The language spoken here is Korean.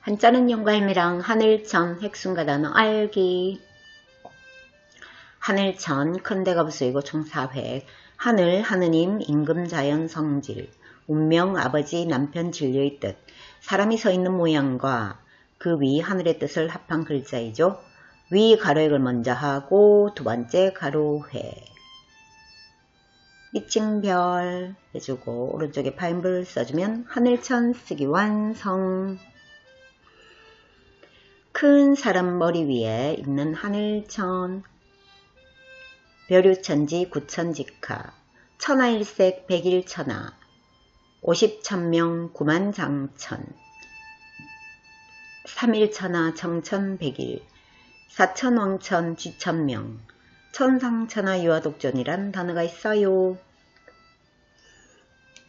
한자는 영과 할매랑 하늘천 핵순가 단어 알기. 하늘천 큰대가 부수이고 총 4획. 하늘 하느님 임금 자연 성질. 운명 아버지 남편 진료의 뜻. 사람이 서 있는 모양과 그 위 하늘의 뜻을 합한 글자이죠. 위 가로획을 먼저 하고 두 번째 가로획. 밑증별 해주고 오른쪽에 파인불 써주면 하늘천 쓰기 완성. 큰 사람 머리 위에 있는 하늘천. 벼류천지 구천직하. 천하일색 백일천하. 50천명 구만장천. 삼일천하 청천백일. 사천왕천 쥐천명. 천상천하 유화독존이란 단어가 있어요.